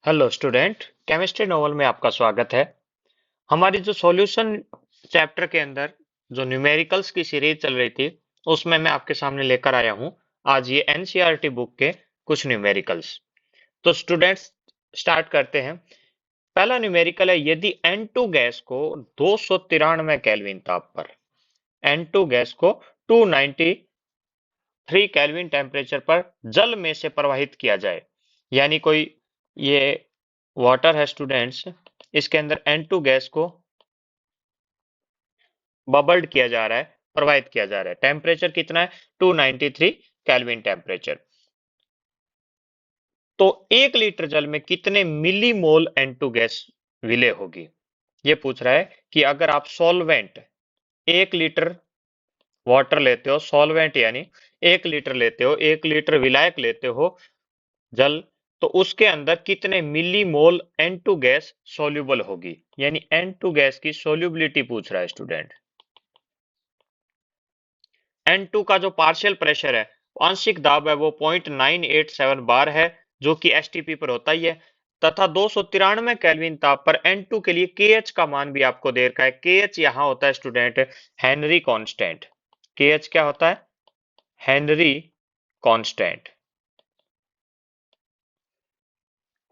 Hello student, chemistry novel में आपका स्वागत है। हमारी जो सॉल्यूशन चैप्टर के अंदर जो न्यूमेरिकल्स की सीरीज चल रही थी, उसमें मैं आपके सामने लेकर आया हूं आज ये एनसीईआरटी बुक के कुछ न्यूमेरिकल्स। तो स्टूडेंट्स, स्टार्ट करते हैं। पहला न्यूमेरिकल है, यदि N2 गैस को 293 केल्विन ताप पर N2 गैस को 293 केल्विन टेम्परेचर पर जल में से प्रवाहित किया जाए, यानी कोई ये वाटर है स्टूडेंट्स, इसके अंदर N2 गैस को बबल्ड किया जा रहा है, प्रवाहित किया जा रहा है। टेम्परेचर कितना है? 293 केल्विन टेम्परेचर। तो 1 लीटर जल में कितने मिली मोल N2 गैस विलय होगी? ये पूछ रहा है कि अगर आप सॉल्वेंट 1 लीटर वाटर लेते हो, सॉल्वेंट यानी 1 लीटर लेते हो, 1 लीटर विलायक लेते हो जल, तो उसके अंदर कितने मिली मोल N2 गैस सोल्यूबल होगी, यानी N2 गैस की सोल्यूबिलिटी पूछ रहा है स्टूडेंट। N2 का जो पार्शियल प्रेशर है, आंशिक दाब है, वो 0.987 बार है, जो कि एसटीपी पर होता ही है। तथा 293 केल्विन ताप पर N2 के लिए KH का मान भी आपको दे रखा है। KH यहाँ होता है स्टूडेंट हेनरी कांस्टेंट। KH क्या होता है? Henry constant.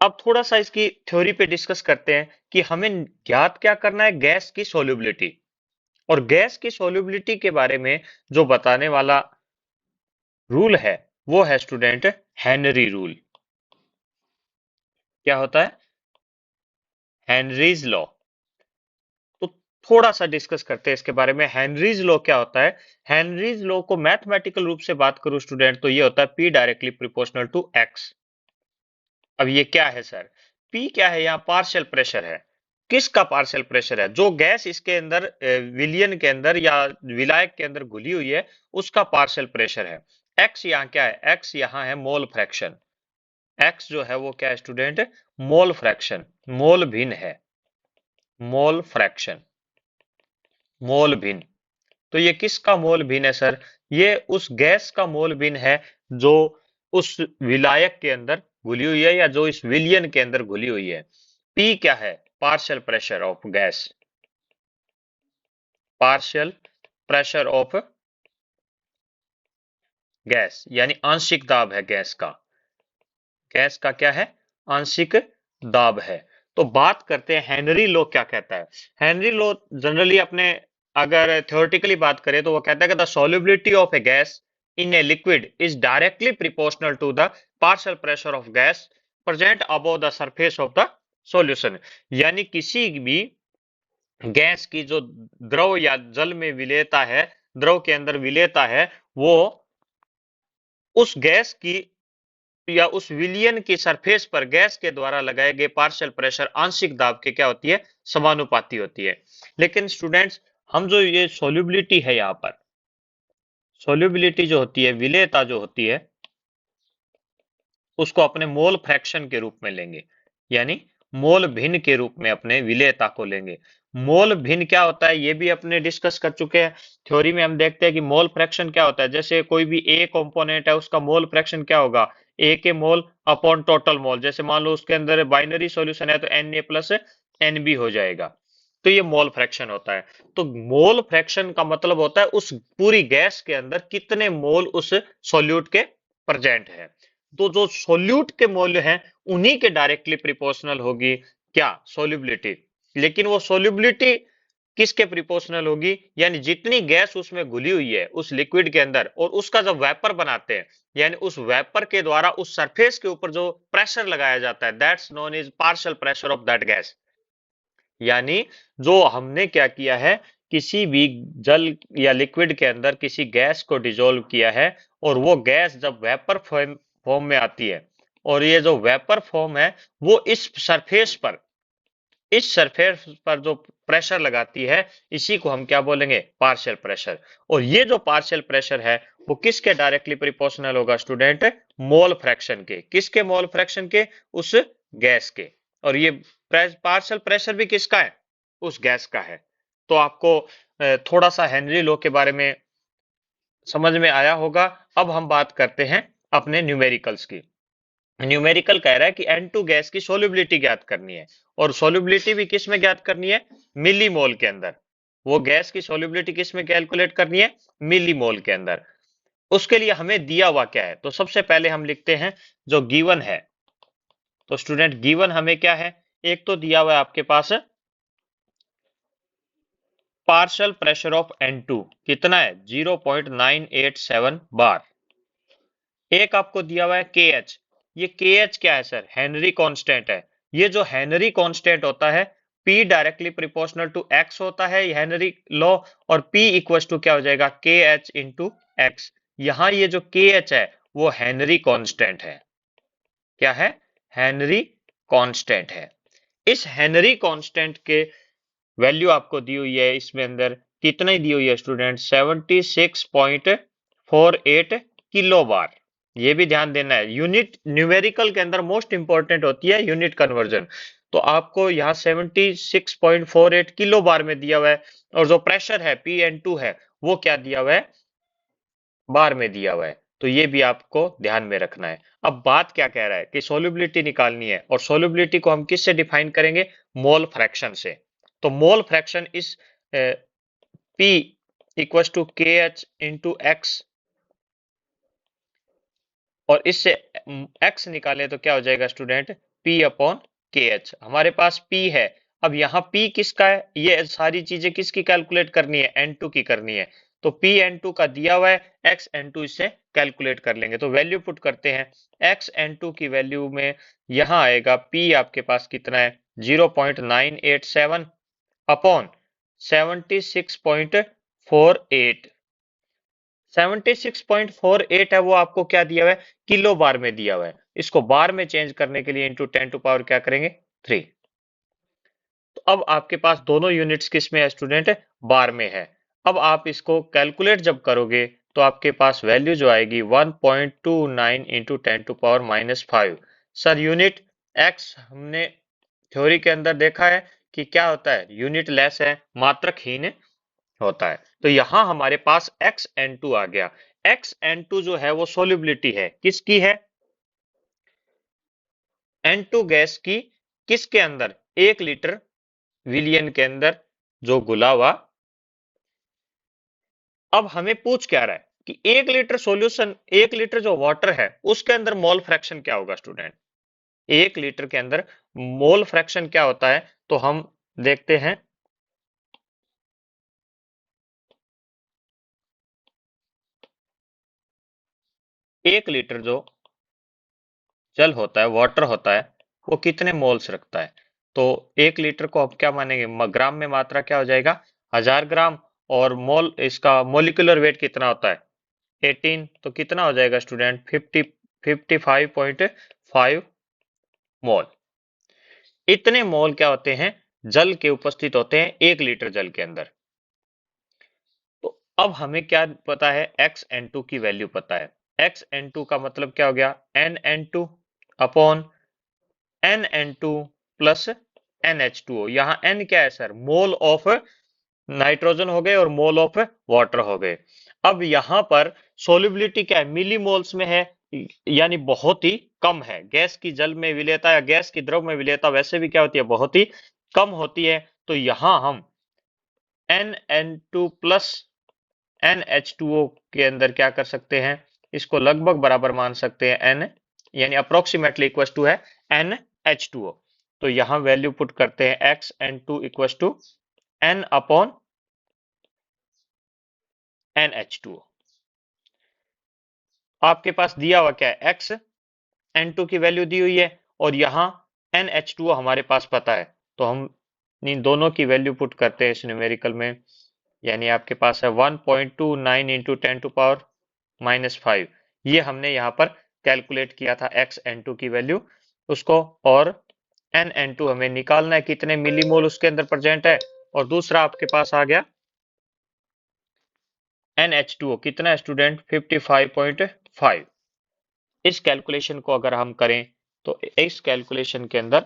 अब थोड़ा सा इसकी थ्योरी पे डिस्कस करते हैं कि हमें ज्ञात क्या करना है, गैस की सोल्यूबिलिटी। और गैस की सोल्यूबिलिटी के बारे में जो बताने वाला रूल है, वो है स्टूडेंट हेनरी रूल। क्या होता है? Henry's law. तो थोड़ा सा डिस्कस करते हैं इसके बारे में। हेनरीज लॉ क्या होता है? हेनरीज लॉ को मैथमेटिकल रूप से बात करूं स्टूडेंट, तो ये होता है P directly proportional to X। अब ये क्या है सर? P क्या है? यहाँ पार्शियल प्रेशर है। किसका पार्शियल प्रेशर है? जो गैस इसके अंदर विलियन के अंदर या विलायक के अंदर घुली हुई है, उसका पार्शियल प्रेशर है। X यहाँ क्या है? X यहाँ है मोल फ्रैक्शन। X जो है वो क्या है स्टूडेंट? मोल फ्रैक्शन, मोल भिन्न है। मोल फ्रैक्शन, मोल भिन्न। तो ये किसका मोल भिन्न है सर? ये उस गैस का मोल भिन्न है जो उस विलायक के अंदर घुली हुई है, या जो इस विलियन के अंदर घुली हुई है। P क्या है? Partial pressure of gas. Partial pressure of gas यानी आंशिक दाब है गैस का। गैस का क्या है? आंशिक दाब है। तो बात करते हैं हेनरी लॉ क्या कहता है। हेनरी लॉ जनरली अपने अगर थ्योरेटिकली बात करें तो वो कहता है कि the solubility of a gas in a liquid is directly proportional to the partial pressure of gas present above the surface of the solution. यानी किसी भी गैस की जो द्रव या जल में विलेयता है, द्रव के अंदर विलेयता है, वो उस गैस की या उस विलियन की सरफेस पर गैस के द्वारा लगाए गए पार्शियल प्रेशर आंशिक दाब के क्या होती है? समानुपाती होती है। लेकिन स्टूडेंट्स, हम जो ये सोल्यूबिलिटी है, यहाँ पर सोल्यूबिलिटी जो होती है, विलेयता जो होती है, उसको अपने मोल फ्रैक्शन के रूप में लेंगे, यानी मोल भिन्न के रूप में अपने विलेयता को लेंगे। मोल भिन्न क्या होता है, ये भी अपने डिस्कस कर चुके हैं। थ्योरी में हम देखते हैं कि मोल फ्रैक्शन क्या होता है। जैसे कोई भी ए कंपोनेंट है, उसका मोल फ्रैक्शन क्या होगा? ए के मोल अपॉन टोटल मोल। जैसे मान लो उसके अंदर बाइनरी सॉल्यूशन है, तो Na प्लस Nb हो जाएगा। तो ये मोल फ्रैक्शन होता है। तो मोल फ्रैक्शन का मतलब होता है उस पूरी गैस के अंदर कितने मोल उस सॉल्यूट के प्रेजेंट है। तो जो सोल्यूट के मूल्य हैं, उन्हीं के डायरेक्टली प्रिपोर्शनल होगी क्या? सोल्यूबिलिटी। लेकिन वो सोल्यूबिलिटी किसके प्रिपोर्शनल होगी? यानी जितनी गैस उसमें घुली हुई है उस लिक्विड के अंदर, और उसका जब वेपर बनाते हैं, यानी उस वेपर के द्वारा उस सरफेस के ऊपर जो प्रेशर लगाया जाता है, that's known is partial pressure of that gas. यानी जो हमने क्या किया है, किसी भी जल या लिक्विड के अंदर किसी गैस को डिजोल्व किया है, और वो गैस जब वेपर फॉर्म में आती है, और ये जो वेपर फॉर्म है, वो इस सरफेस पर जो प्रेशर लगाती है, इसी को हम क्या बोलेंगे? Partial pressure. और ये जो पार्शियल प्रेशर है, वो किसके डायरेक्टली प्रोपोर्शनल होगा स्टूडेंट? मोल फ्रैक्शन के। किसके मोल फ्रैक्शन के? उस गैस के। और ये पार्शियल प्रेशर भी किसका है? उस गैस का है। तो आपको थोड़ा सा हेनरी लॉ के बारे में समझ में आया होगा। अब हम बात करते हैं अपने न्यूमेरिकल्स की। न्यूमेरिकल कह रहा है कि N2 गैस की सोल्युबिलिटी ज्ञात करनी है, और सोल्युबिलिटी भी किस में ज्ञात करनी है? मिलीमोल के अंदर। वो गैस की सोल्युबिलिटी किस में कैलकुलेट करनी है? मिलीमोल के अंदर। उसके लिए हमें दिया हुआ क्या है? तो सबसे पहले हम लिखते हैं जो गिवन है। तो स्टूडेंट गिवन हमें क्या है? एक तो दिया हुआ है आपके पास पार्शियल प्रेशर ऑफ N2 कितना है? 0.987 बार। एक आपको दिया हुआ है KH। ये KH क्या है सर? हेनरी कांस्टेंट है। ये जो हेनरी कांस्टेंट होता है, P directly proportional to X होता है, हेनरी लॉ, और P इक्वल टू क्या हो जाएगा? KH into X। यहाँ ये जो KH है वो हेनरी कांस्टेंट है। क्या है? हेनरी कांस्टेंट है। इस हेनरी कांस्टेंट के वैल्यू आपको दी हुई है इसमें अंदर, कितनी दी हुई है स्टूडेंट? 76.48 किलो बार। ये भी ध्यान देना है, यूनिट न्यूमेरिकल के अंदर मोस्ट इंपॉर्टेंट होती है यूनिट कन्वर्जन। तो आपको यहाँ 76.48 किलो बार में दिया हुआ है, और जो प्रेशर है PN2 है वो क्या दिया हुआ है? बार में दिया हुआ है। तो ये भी आपको ध्यान में रखना है। अब बात क्या कह रहा है कि सोल्युबिलिटी निकालनी है, और सोल्युबिलिटी को हम किससे डिफाइन करेंगे? मोल फ्रैक्शन से। तो मोल फ्रैक्शन इस P equal to KH into x, और इससे x निकाले तो क्या हो जाएगा स्टूडेंट? P upon KH। हमारे पास P है। अब यहाँ P किसका है? ये सारी चीजें किसकी कैलकुलेट करनी है? N2 की करनी है। तो P N2 का दिया हुआ है, x N2 इससे कैलकुलेट कर लेंगे। तो वैल्यू पुट करते हैं। x N2 की वैल्यू में यहाँ आएगा P आपके पास कितना है? 0.987 अपॉन 76.48। 76.48 है वो आपको क्या दिया हुआ है? किलो बार में दिया हुआ है। इसको बार में चेंज करने के लिए इंटू 10 टू पावर क्या करेंगे? 3। तो अब आपके पास दोनों यूनिट्स किस में है स्टूडेंट? बार में है। अब आप इसको कैलकुलेट जब करोगे तो आपके पास वैल्यू जो आएगी 1.29 into 10 to power -5। Sir unit x हमने थ्योरी के अंदर देखा है कि क्या होता है? यूनिट लेस है, मात्रकहीन होता है। तो यहां हमारे पास XN2 आ गया। XN2 जो है वो सोल्युबिलिटी है, किसकी है? N2 गैस की। किसके अंदर? 1 लीटर विलियन के अंदर जो घुला हुआ। अब हमें पूछ क्या रहा है कि 1 लीटर सॉल्यूशन, 1 लीटर जो वाटर है उसके अंदर मोल फ्रैक्शन क्या होगा स्टूडेंट? 1 लीटर के अंदर मोल फ्रैक्शन क्या होता है? तो हम देखते हैं। 1 लीटर जो जल होता है, वाटर होता है, वो कितने मोल्स रखता है? तो 1 लीटर को अब क्या मानेंगे? ग्राम में मात्रा क्या हो जाएगा? 1000 ग्राम। और मोल, इसका मोलिकुलर वेट कितना होता है? 18। तो कितना हो जाएगा स्टूडेंट? 55.5 मोल। इतने मोल क्या होते हैं? जल के उपस्थित होते हैं 1 लीटर जल के अंदर। तो अब हमें क्या पता है? XN2 की वैल्यू पता है। XN2 का मतलब क्या हो गया? NN2 upon NN2 plus NH2O। यहाँ N क्या है सर? मोल ऑफ नाइट्रोजन हो गए और मोल ऑफ वाटर हो गए। अब यहाँ पर सोल्युबिलिटी क्या है? मिली मोल्स में है, यानी बहुत ही कम है। गैस की जल में विलेयता या गैस की द्रव में विलेयता वैसे भी क्या होती है? बहुत ही कम होती है। तो यहाँ हम NN2 प्लस NH2O के अंदर क्या कर सकते हैं? इसको लगभग बराबर मान सकते हैं N, यानी अप्रोक्सीमेटली इक्वल टू है NH2O। तो यहां वैल्यू पुट करते हैं XN2 equal to N upon NH2O। आपके पास दिया हुआ क्या है? XN2 की वैल्यू दी हुई है, और यहाँ NH2O हमारे पास पता है। तो हम इन दोनों की वैल्यू पुट करते हैं इस न्यूमेरिकल में, यानी आपके पास है 1.29 इंटू 10 टू पावर -5। ये हमने यहाँ पर कैलकुलेट किया था XN2 की वैल्यू, उसको। और NN2 हमें निकालना है, कितने मिलीमोल उसके अंदर प्रेजेंट है। और दूसरा आपके पास आ गया NH2O, कितना है स्टूडेंट? 55.5। इस कैलकुलेशन को अगर हम करें तो इस कैलकुलेशन के अंदर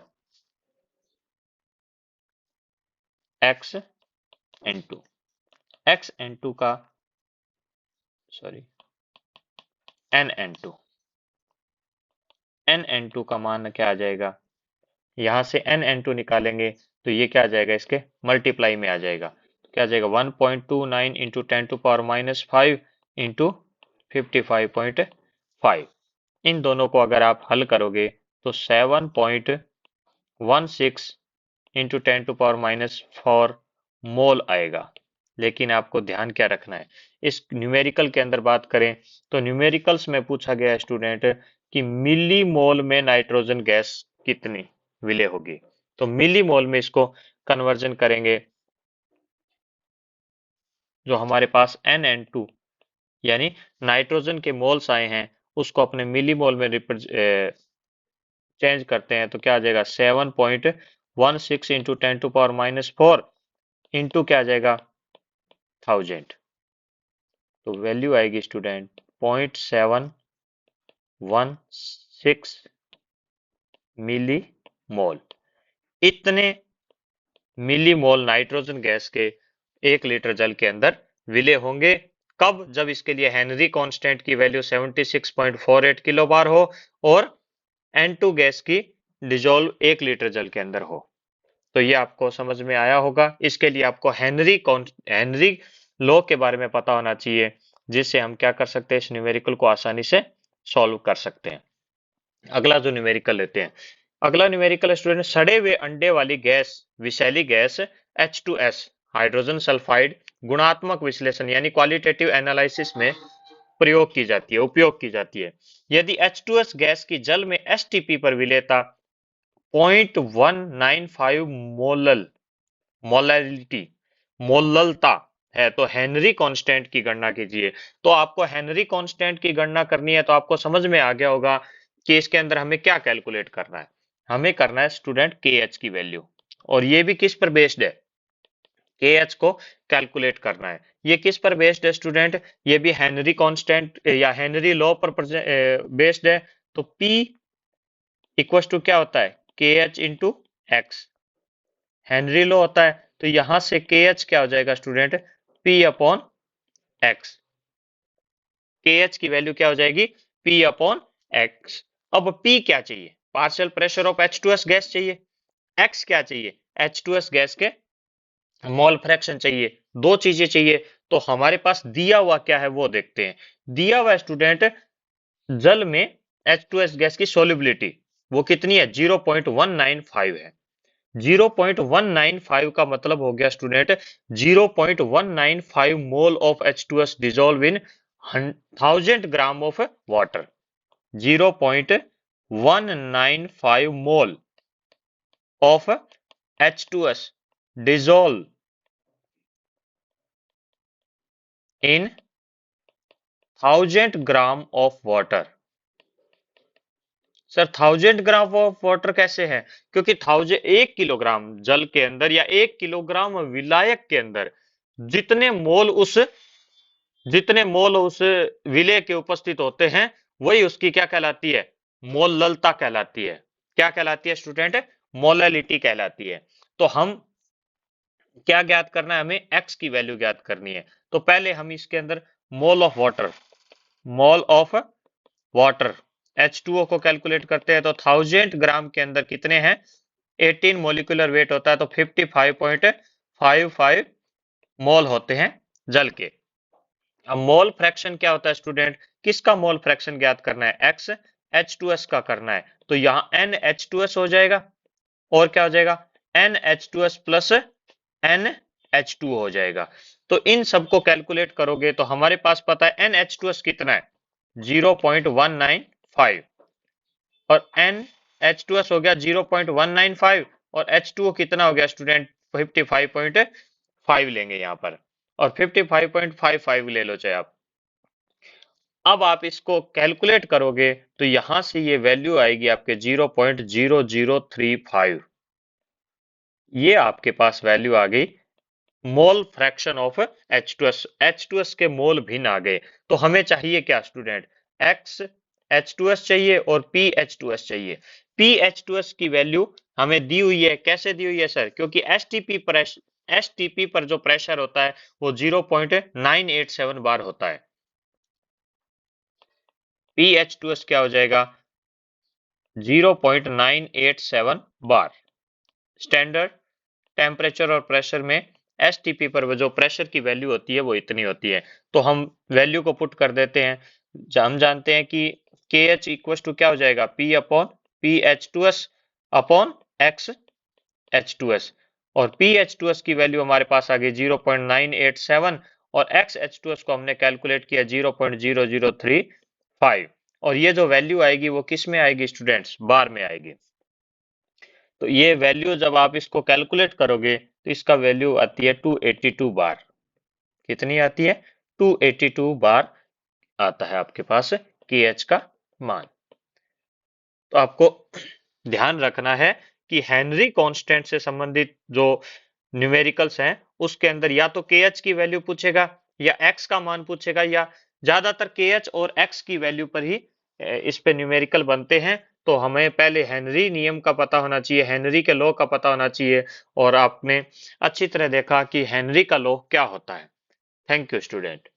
XN2, XN2 का, सॉरी, NN2, NN2 का मान क्या आ जाएगा, यहाँ से NN2 निकालेंगे तो ये क्या आ जाएगा, इसके मल्टीप्लाई में आ जाएगा। तो क्या आ जाएगा 1.29 इंटू 10⁻⁵ इंटू 55.5। इन दोनों को अगर आप हल करोगे तो 7.16 इंटू 10⁻⁴ मोल आएगा। लेकिन आपको ध्यान क्या रखना है, इस न्यूमेरिकल के अंदर बात करें तो न्यूमेरिकल्स में पूछा गया है स्टूडेंट कि मिली मोल में नाइट्रोजन गैस कितनी विलय होगी। तो मिली मोल में इसको कन्वर्जन करेंगे, जो हमारे पास NN2 यानी नाइट्रोजन के मोल्स आए हैं उसको अपने मिली मोल में चेंज करते हैं तो क्या आ जाएगा 7.16 इंटू 10⁻⁴ इंटू क्या आ जाएगा 1000। तो वैल्यू आएगी स्टूडेंट 0.716 मिली मोल। इतने मिली मोल नाइट्रोजन गैस के 1 लीटर जल के अंदर विलय होंगे। कब? जब इसके लिए हेनरी कांस्टेंट की वैल्यू 76.48 किलो बार हो और N2 गैस की डिजोल्व 1 लीटर जल के अंदर हो। तो ये आपको समझ में आया होगा। इसके लिए आपको हेनरी लॉ के बारे में पता होना चाहिए, जिससे हम क्या कर सकते हैं, इस न्यूमेरिकल को आसानी से सॉल्व कर सकते हैं। अगला जो न्यूमेरिकल लेते हैं, अगला न्यूमेरिकल स्टूडेंट, सड़े हुए अंडे वाली गैस, विषैली गैस H2S हाइड्रोजन सल्फाइड गुणात्मक विश्लेषण यानी क्वालिटेटिव एनालिसिस में प्रयोग की जाती है, उपयोग की जाती है। यदि H2S गैस की जल में STP पर विलेयता 0.195 मोलैलिटी मोललता है तो हेनरी कांस्टेंट की गणना कीजिए। तो आपको हेनरी कांस्टेंट की गणना करनी है, तो आपको समझ में आ गया होगा कि इसके अंदर हमें क्या कैलकुलेट करना है। हमें करना है स्टूडेंट KH की वैल्यू, और ये भी किस पर बेस्ड है, KH को कैलकुलेट करना है। ये किस पर बेस्ड है स्टूडेंट, ये भी हेनरी कांस्टेंट या हेनरी लॉ पर बेस्ड है। तो P इक्वल टू क्या होता है, KH into x, Henry law होता है। तो यहां से KH क्या हो जाएगा student, P upon x. KH की वैल्यू क्या हो जाएगी, P अपॉन एक्स। अब P क्या चाहिए, partial pressure of H2S gas चाहिए। X क्या चाहिए, H2S गैस के मोल फ्रैक्शन चाहिए। दो चीजें चाहिए। तो हमारे पास दिया हुआ क्या है वो देखते हैं। दिया हुआ स्टूडेंट जल में H2S गैस की सोलिबिलिटी वो कितनी है, 0.195 है। 0.195 का मतलब हो गया student 0.195 mole of H2S dissolve in 1000 gram of water. 0.195 mole of H2S dissolve in 1000 gram of water. Sir 1000 gram of water कैसे है, क्योंकि 1 किलोग्राम जल के अंदर या 1 किलोग्राम विलायक के अंदर जितने मोल उस जितने मोल उस विलेय के उपस्थित होते हैं वही उसकी क्या कहलाती है, मोललता कहलाती है। क्या कहलाती है स्टूडेंट, मोलैलिटी कहलाती है। तो हम क्या ज्ञात करना है, हमें एक्स की वैल्यू ज्ञात करनी है। तो पहले हम इसके अंदर मोल ऑफ वाटर H2O को कैलकुलेट करते हैं। तो 1000 ग्राम के अंदर कितने हैं, 18 मोलिकुलर वेट होता है, तो 55.55 मोल होते हैं जल के। अब मोल फ्रैक्शन क्या होता है स्टूडेंट, किसका मोल फ्रैक्शन ज्ञात करना है, एक्स H2S का करना है। तो यहाँ NH2S हो जाएगा और क्या हो जाएगा NH2S प्लस NH2 हो जाएगा। तो इन सबको कैलकुलेट करोगे तो हमारे पास पता है NH2S कितना है 0.195 और NH2S हो गया 0.195 और H2O कितना हो गया स्टूडेंट 55.5 लेंगे यहाँ पर, और 55.55 ले लो चाहे आप। अब आप इसको कैलकुलेट करोगे तो यहां से ये वैल्यू आएगी आपके 0.0035। ये आपके पास वैल्यू आ गई mole fraction of H2S। H2S के मोल भिन्न आ गए। तो हमें चाहिए क्या स्टूडेंट, X H2S चाहिए और PH2S चाहिए। PH2S की वैल्यू हमें दी हुई है, कैसे दी हुई है सर, क्योंकि STP पर जो प्रेशर होता है वो 0.987 बार होता है। PH2S क्या हो जाएगा 0.987 बार। स्टैंडर्ड टेम्परेचर और प्रेशर में एसटीपी पर जो प्रेशर की वैल्यू होती है वो इतनी होती है। तो हम वैल्यू को पुट कर देते हैं। हम जानते हैं कि के एच इक्वल टू क्या हो जाएगा, P upon P H two S upon x H two S. और पी एच टू एस की वैल्यू हमारे पास आ गई 0.987 और एक्स एच टू एस को हमने कैलकुलेट किया 0.0035। और ये जो वैल्यू आएगी वो किस में आएगी स्टूडेंट्स, बार में आएगी। तो ये वैल्यू जब आप इसको कैलकुलेट करोगे तो इसका वैल्यू आती है 282 बार। कितनी आती है, 282 बार आता है आपके पास के एच का मान। तो आपको ध्यान रखना है कि हेनरी कांस्टेंट से संबंधित जो न्यूमेरिकल्स हैं उसके अंदर या तो के एच की वैल्यू पूछेगा या एक्स का मान पूछेगा, या ज्यादातर के एच और एक्स की वैल्यू पर ही इस पे न्यूमेरिकल बनते हैं। तो हमें पहले हेनरी नियम का पता होना चाहिए, हेनरी के लॉ का पता होना चाहिए, और आपने अच्छी तरह देखा कि हेनरी का लॉ क्या होता है। Thank you student.